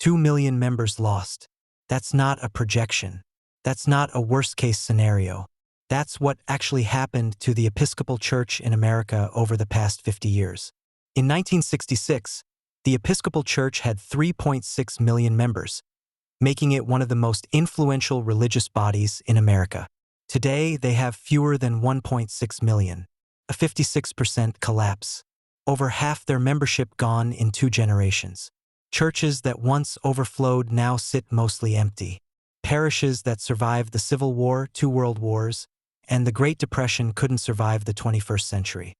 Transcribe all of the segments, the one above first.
2 million members lost. That's not a projection. That's not a worst-case scenario. That's what actually happened to the Episcopal Church in America over the past 50 years. In 1966, the Episcopal Church had 3.6 million members, making it one of the most influential religious bodies in America. Today, they have fewer than 1.6 million, a 56% collapse. Over half their membership gone in 2 generations. Churches that once overflowed now sit mostly empty. Parishes that survived the Civil War, 2 world wars, and the Great Depression couldn't survive the 21st century.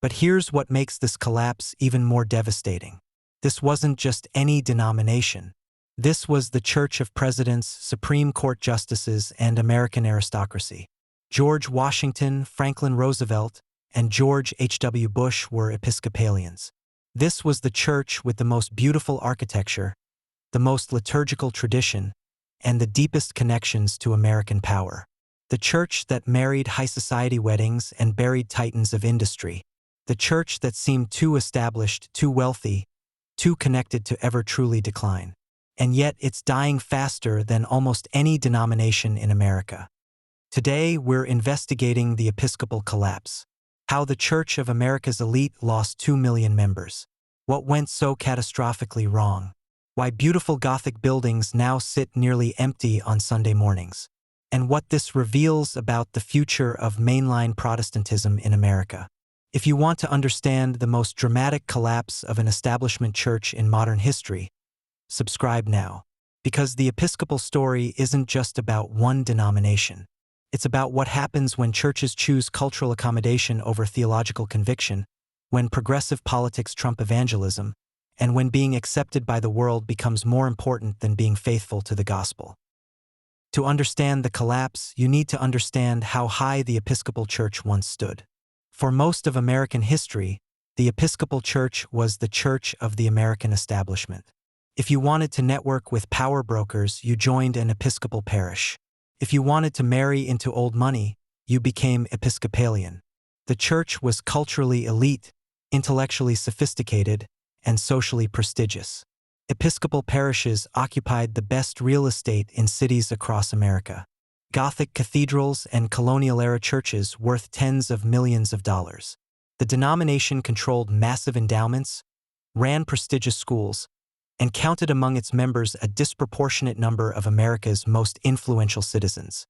But here's what makes this collapse even more devastating. This wasn't just any denomination. This was the Church of Presidents, Supreme Court justices, and American aristocracy. George Washington, Franklin Roosevelt, and George H.W. Bush were Episcopalians. This was the church with the most beautiful architecture, the most liturgical tradition, and the deepest connections to American power. The church that married high society weddings and buried titans of industry. The church that seemed too established, too wealthy, too connected to ever truly decline. And yet it's dying faster than almost any denomination in America. Today, we're investigating the Episcopal collapse. How the Church of America's elite lost 2 million members. What went so catastrophically wrong. Why beautiful Gothic buildings now sit nearly empty on Sunday mornings. And what this reveals about the future of mainline Protestantism in America. If you want to understand the most dramatic collapse of an establishment church in modern history, subscribe now. Because the Episcopal story isn't just about one denomination. It's about what happens when churches choose cultural accommodation over theological conviction, when progressive politics trump evangelism, and when being accepted by the world becomes more important than being faithful to the gospel. To understand the collapse, you need to understand how high the Episcopal Church once stood. For most of American history, the Episcopal Church was the church of the American establishment. If you wanted to network with power brokers, you joined an Episcopal parish. If you wanted to marry into old money, you became Episcopalian. The church was culturally elite, intellectually sophisticated, and socially prestigious. Episcopal parishes occupied the best real estate in cities across America. Gothic cathedrals and colonial-era churches worth tens of millions of dollars. The denomination controlled massive endowments, ran prestigious schools, and counted among its members a disproportionate number of America's most influential citizens.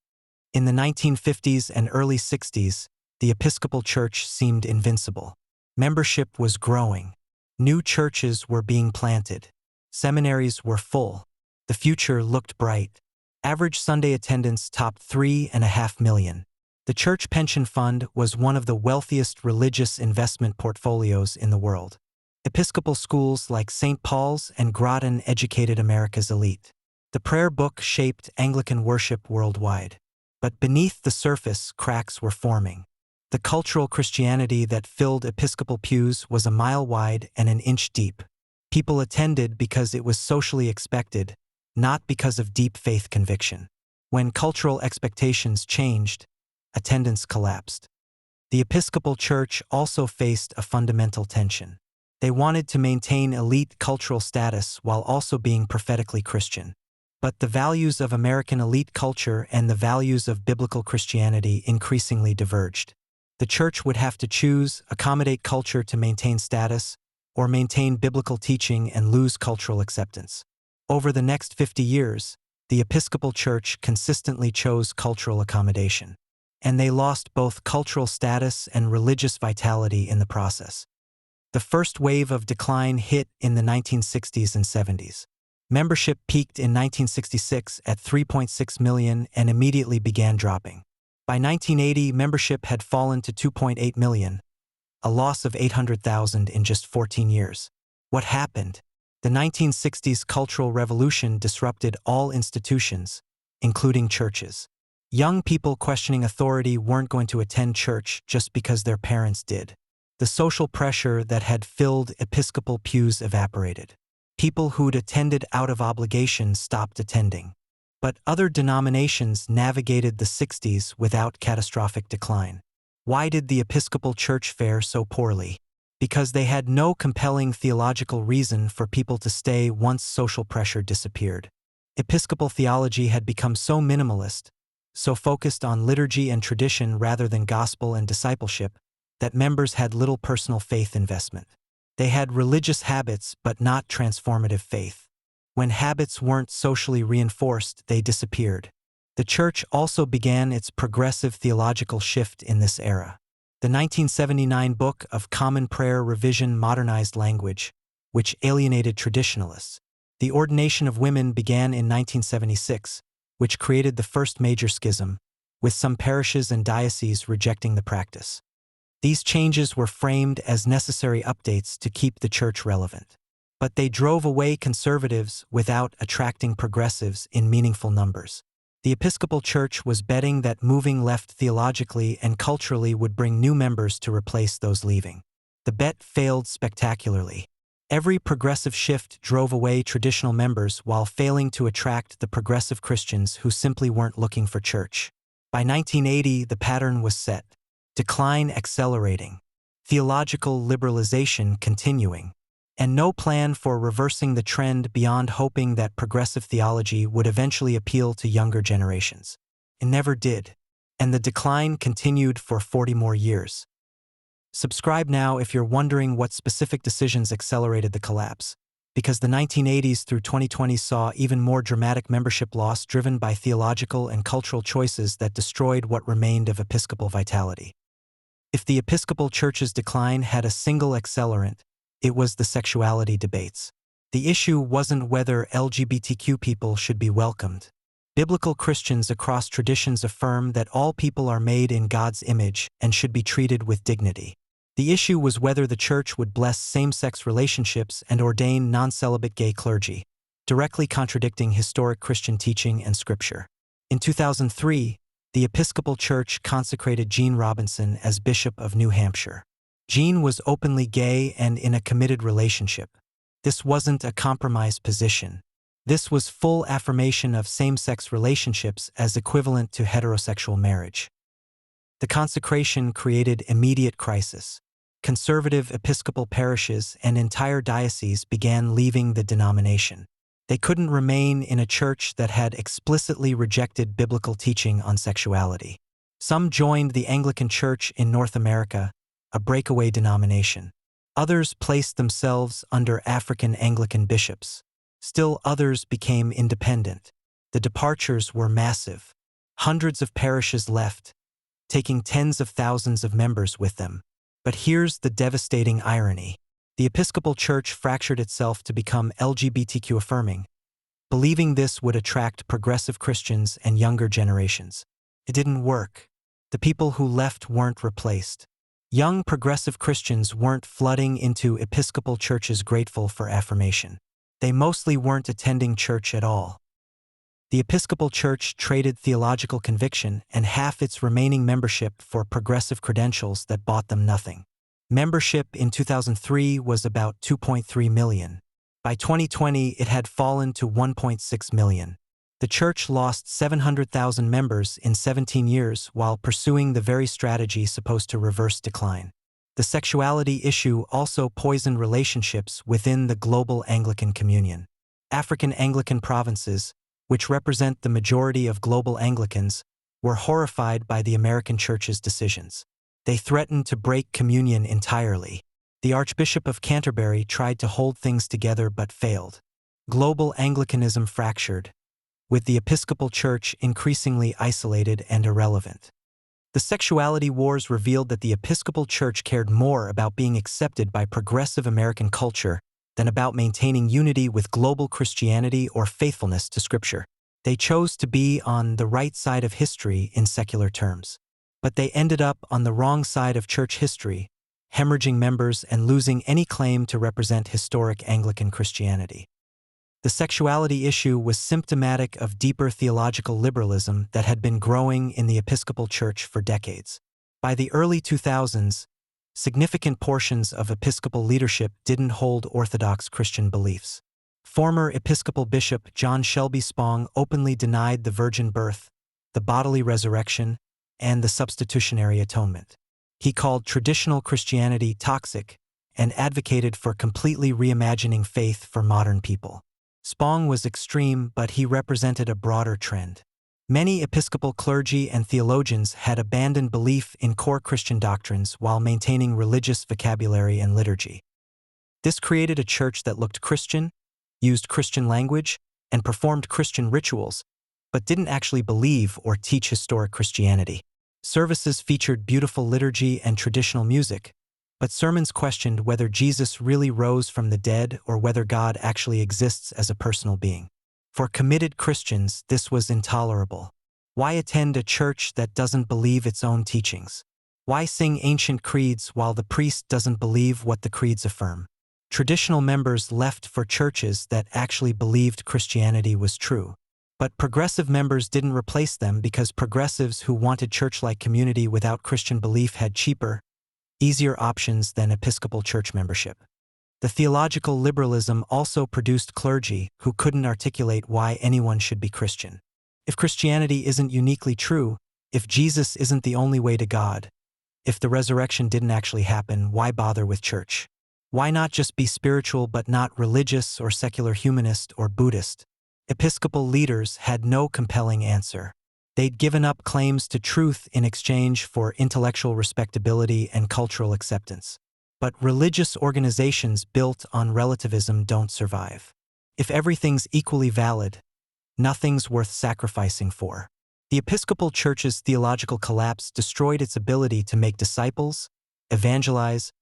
In the 1950s and early 60s, the Episcopal Church seemed invincible. Membership was growing. New churches were being planted. Seminaries were full. The future looked bright. Average Sunday attendance topped 3.5 million. The church pension fund was one of the wealthiest religious investment portfolios in the world. Episcopal schools like St. Paul's and Groton educated America's elite. The prayer book shaped Anglican worship worldwide. But beneath the surface, cracks were forming. The cultural Christianity that filled Episcopal pews was a mile wide and an inch deep. People attended because it was socially expected, not because of deep faith conviction. When cultural expectations changed, attendance collapsed. The Episcopal Church also faced a fundamental tension. They wanted to maintain elite cultural status while also being prophetically Christian. But the values of American elite culture and the values of biblical Christianity increasingly diverged. The church would have to choose, accommodate culture to maintain status, or maintain biblical teaching and lose cultural acceptance. Over the next 50 years, the Episcopal Church consistently chose cultural accommodation. And they lost both cultural status and religious vitality in the process. The first wave of decline hit in the 1960s and 70s. Membership peaked in 1966 at 3.6 million and immediately began dropping. By 1980, membership had fallen to 2.8 million, a loss of 800,000 in just 14 years. What happened? The 1960s cultural revolution disrupted all institutions, including churches. Young people questioning authority weren't going to attend church just because their parents did. The social pressure that had filled Episcopal pews evaporated. People who'd attended out of obligation stopped attending. But other denominations navigated the 60s without catastrophic decline. Why did the Episcopal Church fare so poorly? because they had no compelling theological reason for people to stay once social pressure disappeared. Episcopal theology had become so minimalist, so focused on liturgy and tradition rather than gospel and discipleship, that members had little personal faith investment. They had religious habits but not transformative faith. When habits weren't socially reinforced, they disappeared. The Church also began its progressive theological shift in this era. The 1979 Book of Common Prayer revision modernized language, which alienated traditionalists. The ordination of women began in 1976, which created the first major schism, with some parishes and dioceses rejecting the practice. These changes were framed as necessary updates to keep the Church relevant. But they drove away conservatives without attracting progressives in meaningful numbers. The Episcopal Church was betting that moving left theologically and culturally would bring new members to replace those leaving. The bet failed spectacularly. Every progressive shift drove away traditional members while failing to attract the progressive Christians who simply weren't looking for church. By 1980, the pattern was set. Decline accelerating, theological liberalization continuing, and no plan for reversing the trend beyond hoping that progressive theology would eventually appeal to younger generations. It never did, and the decline continued for 40 more years. Subscribe now if you're wondering what specific decisions accelerated the collapse, because the 1980s through 2020 saw even more dramatic membership loss driven by theological and cultural choices that destroyed what remained of Episcopal vitality. If the Episcopal Church's decline had a single accelerant, it was the sexuality debates. The issue wasn't whether LGBTQ people should be welcomed. Biblical Christians across traditions affirm that all people are made in God's image and should be treated with dignity. The issue was whether the Church would bless same-sex relationships and ordain non-celibate gay clergy, directly contradicting historic Christian teaching and scripture. In 2003, the Episcopal Church consecrated Gene Robinson as Bishop of New Hampshire. Gene was openly gay and in a committed relationship. This wasn't a compromise position. This was full affirmation of same-sex relationships as equivalent to heterosexual marriage. The consecration created immediate crisis. Conservative Episcopal parishes and entire dioceses began leaving the denomination. They couldn't remain in a church that had explicitly rejected biblical teaching on sexuality. Some joined the Anglican Church in North America, a breakaway denomination. Others placed themselves under African Anglican bishops. Still others became independent. The departures were massive. Hundreds of parishes left, taking tens of thousands of members with them. But here's the devastating irony. The Episcopal Church fractured itself to become LGBTQ affirming, believing this would attract progressive Christians and younger generations. It didn't work. The people who left weren't replaced. Young progressive Christians weren't flooding into Episcopal churches grateful for affirmation. They mostly weren't attending church at all. The Episcopal Church traded theological conviction and half its remaining membership for progressive credentials that bought them nothing. Membership in 2003 was about 2.3 million. By 2020, it had fallen to 1.6 million. The Church lost 700,000 members in 17 years while pursuing the very strategy supposed to reverse decline. The sexuality issue also poisoned relationships within the global Anglican communion. African Anglican provinces, which represent the majority of global Anglicans, were horrified by the American Church's decisions. They threatened to break communion entirely. The Archbishop of Canterbury tried to hold things together but failed. Global Anglicanism fractured, with the Episcopal Church increasingly isolated and irrelevant. The sexuality wars revealed that the Episcopal Church cared more about being accepted by progressive American culture than about maintaining unity with global Christianity or faithfulness to Scripture. They chose to be on the right side of history in secular terms. But they ended up on the wrong side of church history, hemorrhaging members and losing any claim to represent historic Anglican Christianity. The sexuality issue was symptomatic of deeper theological liberalism that had been growing in the Episcopal Church for decades. By the early 2000s, significant portions of Episcopal leadership didn't hold Orthodox Christian beliefs. Former Episcopal Bishop John Shelby Spong openly denied the virgin birth, the bodily resurrection, and the substitutionary atonement. He called traditional Christianity toxic and advocated for completely reimagining faith for modern people. Spong was extreme, but he represented a broader trend. Many Episcopal clergy and theologians had abandoned belief in core Christian doctrines while maintaining religious vocabulary and liturgy. This created a church that looked Christian, used Christian language, and performed Christian rituals, but didn't actually believe or teach historic Christianity. Services featured beautiful liturgy and traditional music, but sermons questioned whether Jesus really rose from the dead or whether God actually exists as a personal being. For committed Christians, this was intolerable. Why attend a church that doesn't believe its own teachings? Why sing ancient creeds while the priest doesn't believe what the creeds affirm? Traditional members left for churches that actually believed Christianity was true. But progressive members didn't replace them because progressives who wanted church-like community without Christian belief had cheaper, easier options than Episcopal Church membership. The theological liberalism also produced clergy who couldn't articulate why anyone should be Christian. If Christianity isn't uniquely true, if Jesus isn't the only way to God, if the resurrection didn't actually happen, why bother with church? Why not just be spiritual but not religious or secular humanist or Buddhist? Episcopal leaders had no compelling answer. They'd given up claims to truth in exchange for intellectual respectability and cultural acceptance. But religious organizations built on relativism don't survive. If everything's equally valid, nothing's worth sacrificing for. The Episcopal Church's theological collapse destroyed its ability to make disciples, evangelize,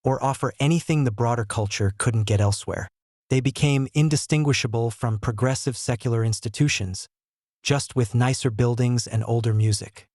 or offer anything the broader culture couldn't get elsewhere. They became indistinguishable from progressive secular institutions, just with nicer buildings and older music.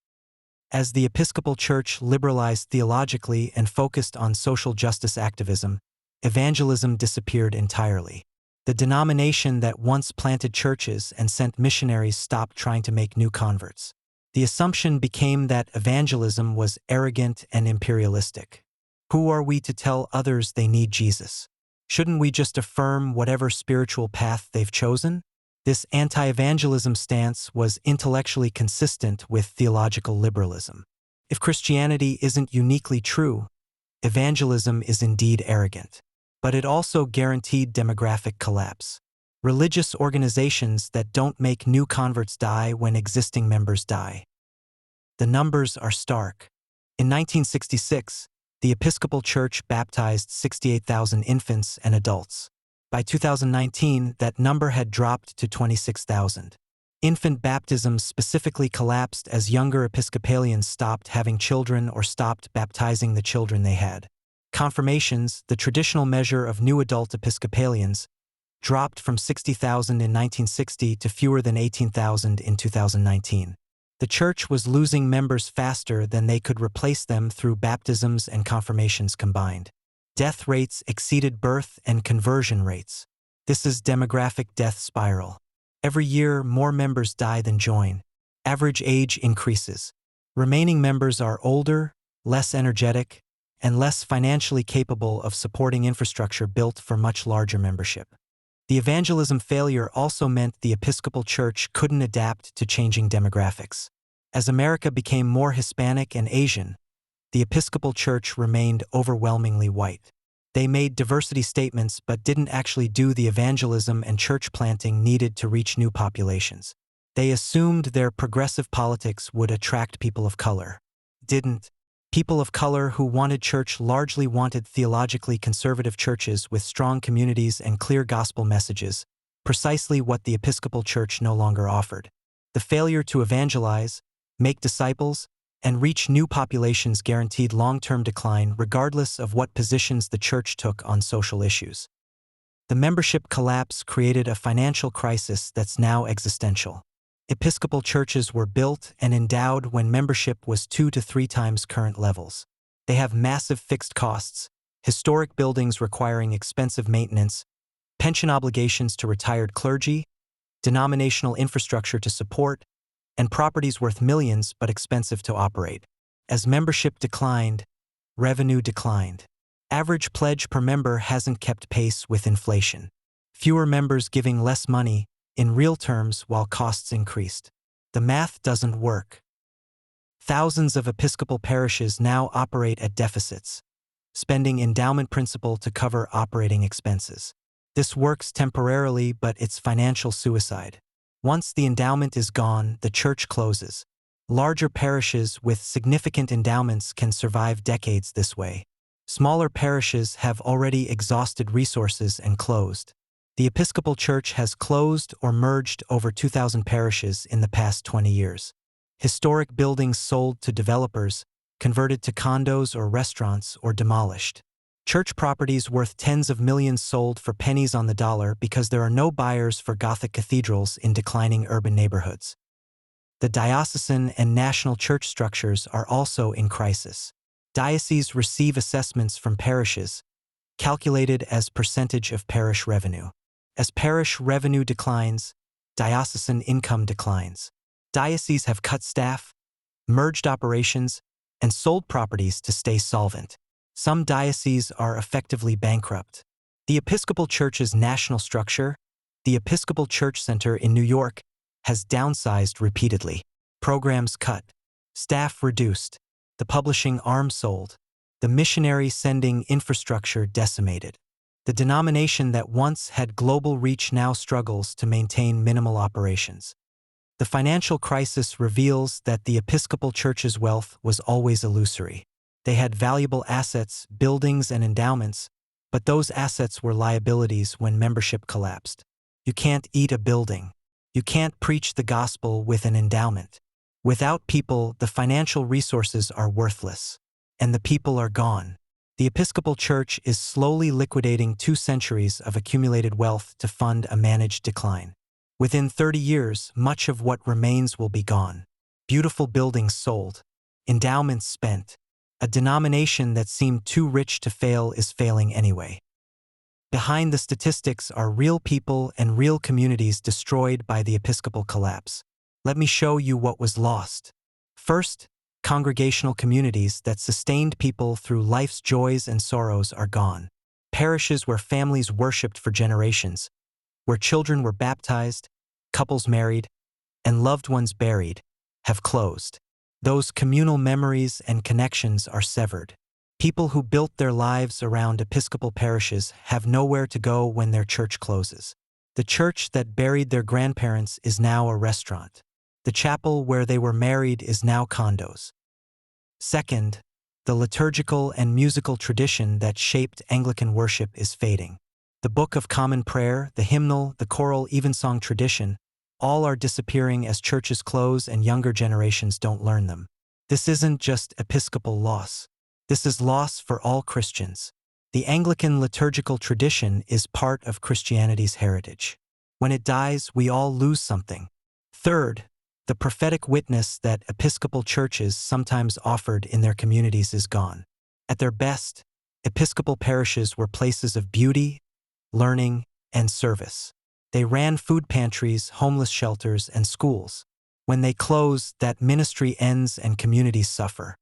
As the Episcopal Church liberalized theologically and focused on social justice activism, evangelism disappeared entirely. The denomination that once planted churches and sent missionaries stopped trying to make new converts. The assumption became that evangelism was arrogant and imperialistic. Who are we to tell others they need Jesus? Shouldn't we just affirm whatever spiritual path they've chosen? This anti-evangelism stance was intellectually consistent with theological liberalism. If Christianity isn't uniquely true, evangelism is indeed arrogant. But it also guaranteed demographic collapse. Religious organizations that don't make new converts die when existing members die. The numbers are stark. In 1966, the Episcopal Church baptized 68,000 infants and adults. By 2019, that number had dropped to 26,000. Infant baptisms specifically collapsed as younger Episcopalians stopped having children or stopped baptizing the children they had. Confirmations, the traditional measure of new adult Episcopalians, dropped from 60,000 in 1960 to fewer than 18,000 in 2019. The church was losing members faster than they could replace them through baptisms and confirmations combined. Death rates exceeded birth and conversion rates. This is demographic death spiral. Every year, more members die than join. Average age increases. Remaining members are older, less energetic, and less financially capable of supporting infrastructure built for much larger membership. The evangelism failure also meant the Episcopal Church couldn't adapt to changing demographics. As America became more Hispanic and Asian, the Episcopal Church remained overwhelmingly white. They made diversity statements but didn't actually do the evangelism and church planting needed to reach new populations. They assumed their progressive politics would attract people of color. Didn't. People of color who wanted church largely wanted theologically conservative churches with strong communities and clear gospel messages, precisely what the Episcopal Church no longer offered. The failure to evangelize, make disciples, and reach new populations guaranteed long-term decline regardless of what positions the church took on social issues. The membership collapse created a financial crisis that's now existential. Episcopal churches were built and endowed when membership was 2 to 3 times current levels. They have massive fixed costs, historic buildings requiring expensive maintenance, pension obligations to retired clergy, denominational infrastructure to support, and properties worth millions but expensive to operate. As membership declined, revenue declined. Average pledge per member hasn't kept pace with inflation. Fewer members giving less money, in real terms, while costs increased. The math doesn't work. Thousands of Episcopal parishes now operate at deficits. spending endowment principal to cover operating expenses. This works temporarily, but it's financial suicide. Once the endowment is gone, the church closes. Larger parishes with significant endowments can survive decades this way. Smaller parishes have already exhausted resources and closed. The Episcopal Church has closed or merged over 2,000 parishes in the past 20 years. Historic buildings sold to developers, converted to condos or restaurants, or demolished. Church properties worth tens of millions sold for pennies on the dollar because there are no buyers for Gothic cathedrals in declining urban neighborhoods. The diocesan and national church structures are also in crisis. Dioceses receive assessments from parishes, calculated as percentage of parish revenue. As parish revenue declines, diocesan income declines. Dioceses have cut staff, merged operations, and sold properties to stay solvent. Some dioceses are effectively bankrupt. The Episcopal Church's national structure, the Episcopal Church Center in New York, has downsized repeatedly. Programs cut, staff reduced, the publishing arm sold, the missionary sending infrastructure decimated. The denomination that once had global reach now struggles to maintain minimal operations. The financial crisis reveals that the Episcopal Church's wealth was always illusory. They had valuable assets, buildings, and endowments, but those assets were liabilities when membership collapsed. You can't eat a building. You can't preach the gospel with an endowment. Without people, the financial resources are worthless, and the people are gone. The Episcopal Church is slowly liquidating 2 centuries of accumulated wealth to fund a managed decline. Within 30 years, much of what remains will be gone. Beautiful buildings sold, endowments spent. A denomination that seemed too rich to fail is failing anyway. Behind the statistics are real people and real communities destroyed by the Episcopal collapse. Let me show you what was lost. First, congregational communities that sustained people through life's joys and sorrows are gone. Parishes where families worshipped for generations, where children were baptized, couples married, and loved ones buried, have closed. Those communal memories and connections are severed. People who built their lives around Episcopal parishes have nowhere to go when their church closes. The church that buried their grandparents is now a restaurant. The chapel where they were married is now condos. Second, the liturgical and musical tradition that shaped Anglican worship is fading. The Book of Common Prayer, the hymnal, the choral evensong tradition, all are disappearing as churches close and younger generations don't learn them. This isn't just Episcopal loss. This is loss for all Christians. The Anglican liturgical tradition is part of Christianity's heritage. When it dies, we all lose something. Third, the prophetic witness that Episcopal churches sometimes offered in their communities is gone. At their best, Episcopal parishes were places of beauty, learning, and service. They ran food pantries, homeless shelters, and schools. When they close, that ministry ends and communities suffer.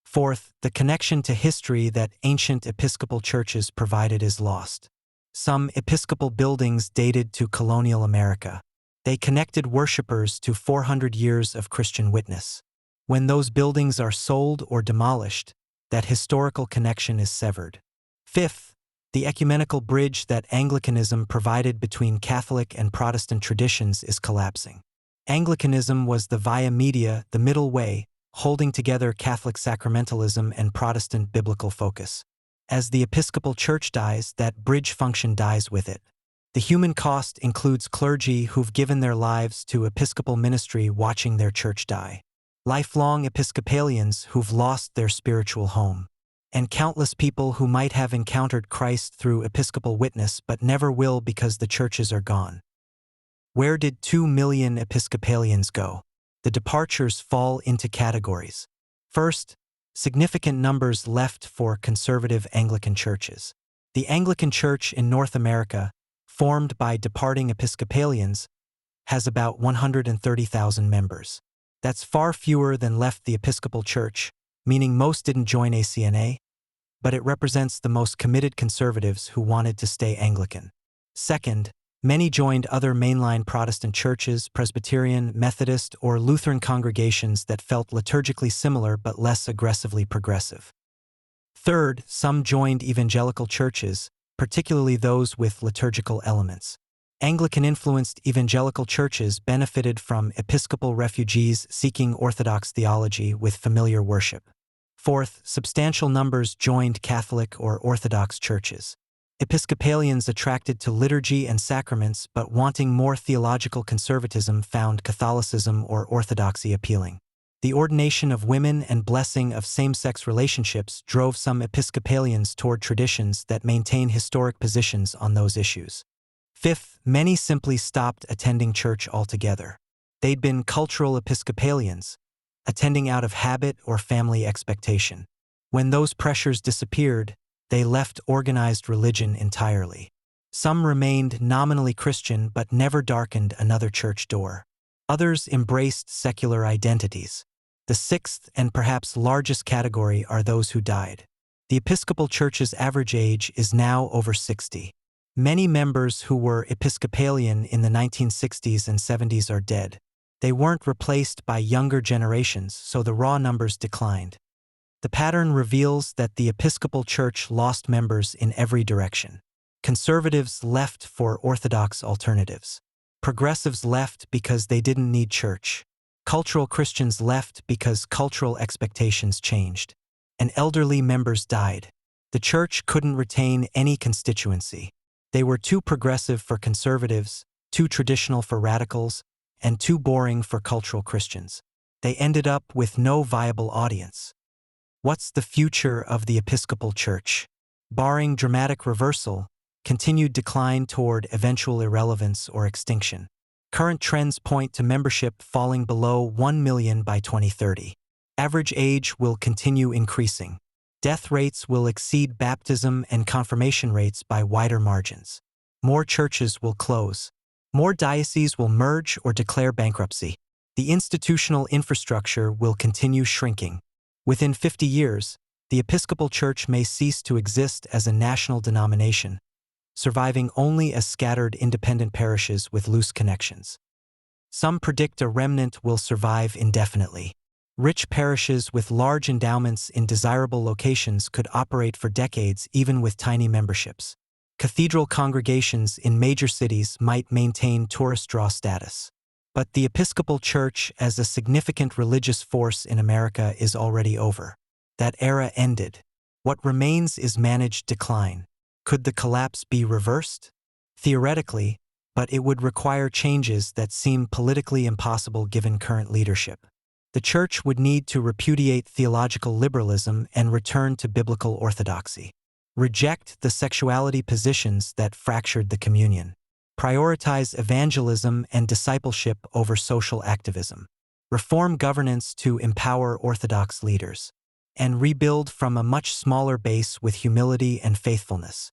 Fourth, the connection to history that ancient Episcopal churches provided is lost. Some Episcopal buildings dated to colonial America. They connected worshippers to 400 years of Christian witness. When those buildings are sold or demolished, that historical connection is severed. Fifth, the ecumenical bridge that Anglicanism provided between Catholic and Protestant traditions is collapsing. Anglicanism was the via media, the middle way, holding together Catholic sacramentalism and Protestant biblical focus. As the Episcopal Church dies, that bridge function dies with it. The human cost includes clergy who've given their lives to Episcopal ministry watching their church die, lifelong Episcopalians who've lost their spiritual home, and countless people who might have encountered Christ through Episcopal witness but never will because the churches are gone. Where did 2 million Episcopalians go? The departures fall into categories. First, significant numbers left for conservative Anglican churches. The Anglican Church in North America, formed by departing Episcopalians, has about 130,000 members. That's far fewer than left the Episcopal Church, meaning most didn't join ACNA, but it represents the most committed conservatives who wanted to stay Anglican. Second, many joined other mainline Protestant churches, Presbyterian, Methodist, or Lutheran congregations that felt liturgically similar but less aggressively progressive. Third, some joined evangelical churches, particularly those with liturgical elements. Anglican-influenced evangelical churches benefited from Episcopal refugees seeking Orthodox theology with familiar worship. Fourth, substantial numbers joined Catholic or Orthodox churches. Episcopalians attracted to liturgy and sacraments but wanting more theological conservatism found Catholicism or Orthodoxy appealing. The ordination of women and blessing of same-sex relationships drove some Episcopalians toward traditions that maintain historic positions on those issues. Fifth, many simply stopped attending church altogether. They'd been cultural Episcopalians, attending out of habit or family expectation. When those pressures disappeared, they left organized religion entirely. Some remained nominally Christian but never darkened another church door. Others embraced secular identities. The sixth and perhaps largest category are those who died. The Episcopal Church's average age is now over 60. Many members who were Episcopalian in the 1960s and 70s are dead. They weren't replaced by younger generations, so the raw numbers declined. The pattern reveals that the Episcopal Church lost members in every direction. Conservatives left for Orthodox alternatives. Progressives left because they didn't need church. Cultural Christians left because cultural expectations changed. And elderly members died. The church couldn't retain any constituency. They were too progressive for conservatives, too traditional for radicals, and too boring for cultural Christians. They ended up with no viable audience. What's the future of the Episcopal Church? Barring dramatic reversal, continued decline toward eventual irrelevance or extinction. Current trends point to membership falling below 1 million by 2030. Average age will continue increasing. Death rates will exceed baptism and confirmation rates by wider margins. More churches will close. More dioceses will merge or declare bankruptcy. The institutional infrastructure will continue shrinking. Within 50 years, the Episcopal Church may cease to exist as a national denomination, surviving only as scattered independent parishes with loose connections. Some predict a remnant will survive indefinitely. Rich parishes with large endowments in desirable locations could operate for decades even with tiny memberships. Cathedral congregations in major cities might maintain tourist draw status. But the Episcopal Church as a significant religious force in America is already over. That era ended. What remains is managed decline. Could the collapse be reversed? Theoretically, but it would require changes that seem politically impossible given current leadership. The Church would need to repudiate theological liberalism and return to biblical orthodoxy. Reject the sexuality positions that fractured the communion. Prioritize evangelism and discipleship over social activism. Reform governance to empower Orthodox leaders. And rebuild from a much smaller base with humility and faithfulness.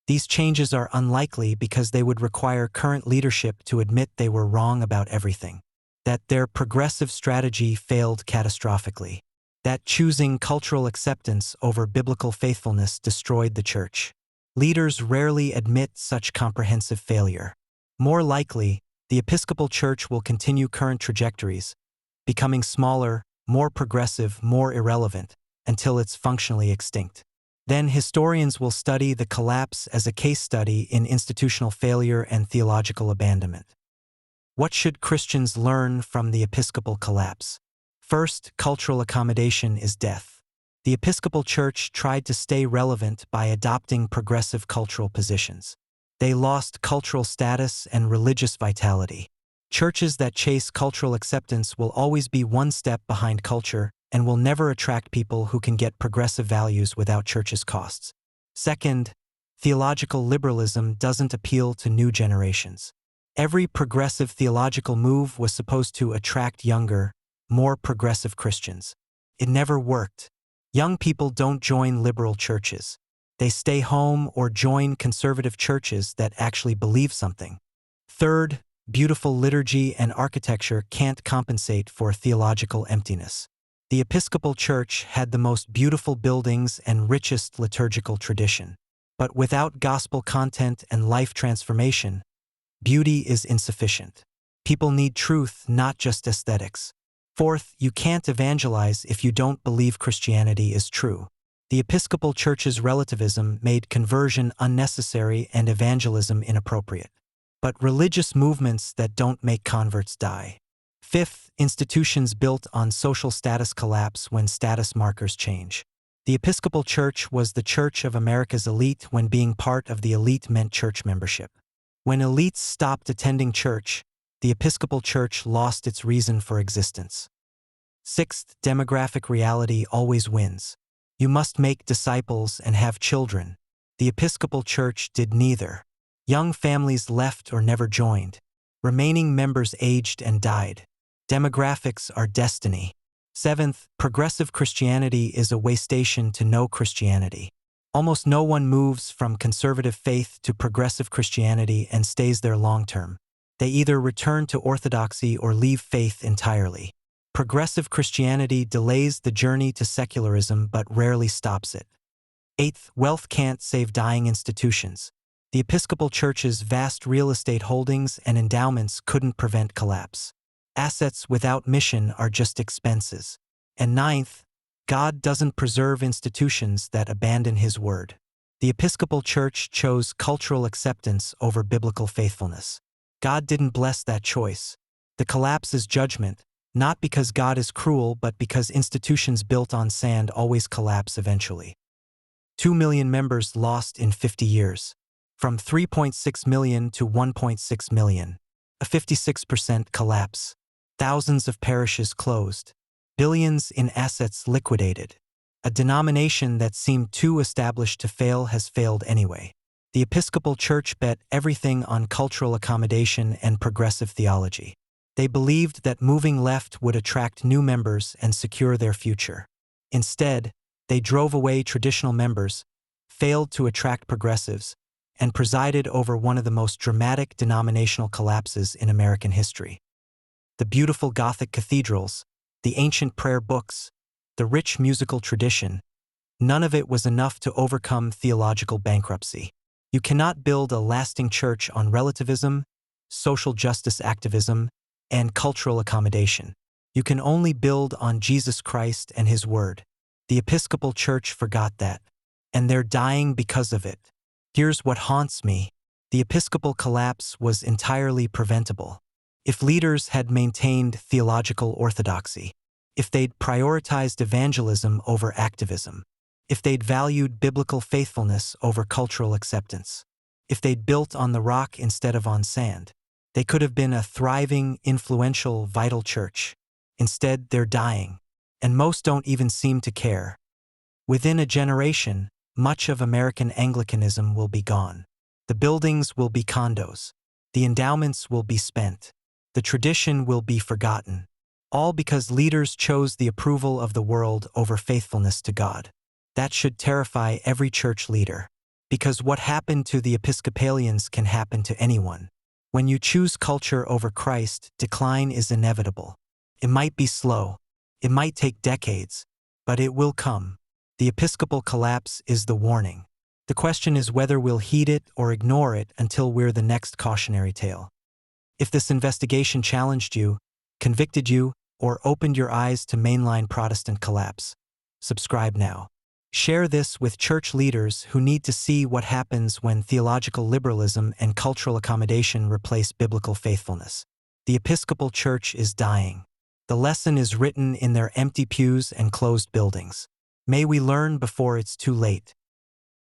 These changes are unlikely because they would require current leadership to admit they were wrong about everything. That their progressive strategy failed catastrophically. That choosing cultural acceptance over biblical faithfulness destroyed the Church. Leaders rarely admit such comprehensive failure. More likely, the Episcopal Church will continue current trajectories, becoming smaller, more progressive, more irrelevant, until it's functionally extinct. Then historians will study the collapse as a case study in institutional failure and theological abandonment. What should Christians learn from the Episcopal collapse? First, cultural accommodation is death. The Episcopal Church tried to stay relevant by adopting progressive cultural positions. They lost cultural status and religious vitality. Churches that chase cultural acceptance will always be one step behind culture and will never attract people who can get progressive values without church's costs. Second, theological liberalism doesn't appeal to new generations. Every progressive theological move was supposed to attract younger, more progressive Christians. It never worked. Young people don't join liberal churches. They stay home or join conservative churches that actually believe something. Third, beautiful liturgy and architecture can't compensate for theological emptiness. The Episcopal Church had the most beautiful buildings and richest liturgical tradition. But without gospel content and life transformation, beauty is insufficient. People need truth, not just aesthetics. Fourth, you can't evangelize if you don't believe Christianity is true. The Episcopal Church's relativism made conversion unnecessary and evangelism inappropriate. But religious movements that don't make converts die. Fifth, institutions built on social status collapse when status markers change. The Episcopal Church was the church of America's elite when being part of the elite meant church membership. When elites stopped attending church, the Episcopal Church lost its reason for existence. Sixth, demographic reality always wins. You must make disciples and have children. The Episcopal Church did neither. Young families left or never joined. Remaining members aged and died. Demographics are destiny. Seventh, progressive Christianity is a way station to no Christianity. Almost no one moves from conservative faith to progressive Christianity and stays there long-term. They either return to orthodoxy or leave faith entirely. Progressive Christianity delays the journey to secularism but rarely stops it. Eighth, wealth can't save dying institutions. The Episcopal Church's vast real estate holdings and endowments couldn't prevent collapse. Assets without mission are just expenses. And ninth, God doesn't preserve institutions that abandon His word. The Episcopal Church chose cultural acceptance over biblical faithfulness. God didn't bless that choice. The collapse is judgment, not because God is cruel but because institutions built on sand always collapse eventually. 2 million members lost in 50 years. From 3.6 million to 1.6 million. A 56% collapse. Thousands of parishes closed. Billions in assets liquidated. A denomination that seemed too established to fail has failed anyway. The Episcopal Church bet everything on cultural accommodation and progressive theology. They believed that moving left would attract new members and secure their future. Instead, they drove away traditional members, failed to attract progressives, and presided over one of the most dramatic denominational collapses in American history. The beautiful Gothic cathedrals, the ancient prayer books, the rich musical tradition, none of it was enough to overcome theological bankruptcy. You cannot build a lasting church on relativism, social justice activism, and cultural accommodation. You can only build on Jesus Christ and His Word. The Episcopal Church forgot that, and they're dying because of it. Here's what haunts me. The Episcopal collapse was entirely preventable. If leaders had maintained theological orthodoxy, if they'd prioritized evangelism over activism, if they'd valued biblical faithfulness over cultural acceptance, if they'd built on the rock instead of on sand, they could have been a thriving, influential, vital church. Instead, they're dying, and most don't even seem to care. Within a generation, much of American Anglicanism will be gone. The buildings will be condos. The endowments will be spent. The tradition will be forgotten. All because leaders chose the approval of the world over faithfulness to God. That should terrify every church leader. Because what happened to the Episcopalians can happen to anyone. When you choose culture over Christ, decline is inevitable. It might be slow. It might take decades. But it will come. The Episcopal collapse is the warning. The question is whether we'll heed it or ignore it until we're the next cautionary tale. If this investigation challenged you, convicted you, or opened your eyes to mainline Protestant collapse, subscribe now. Share this with church leaders who need to see what happens when theological liberalism and cultural accommodation replace biblical faithfulness. The Episcopal Church is dying. The lesson is written in their empty pews and closed buildings. May we learn before it's too late.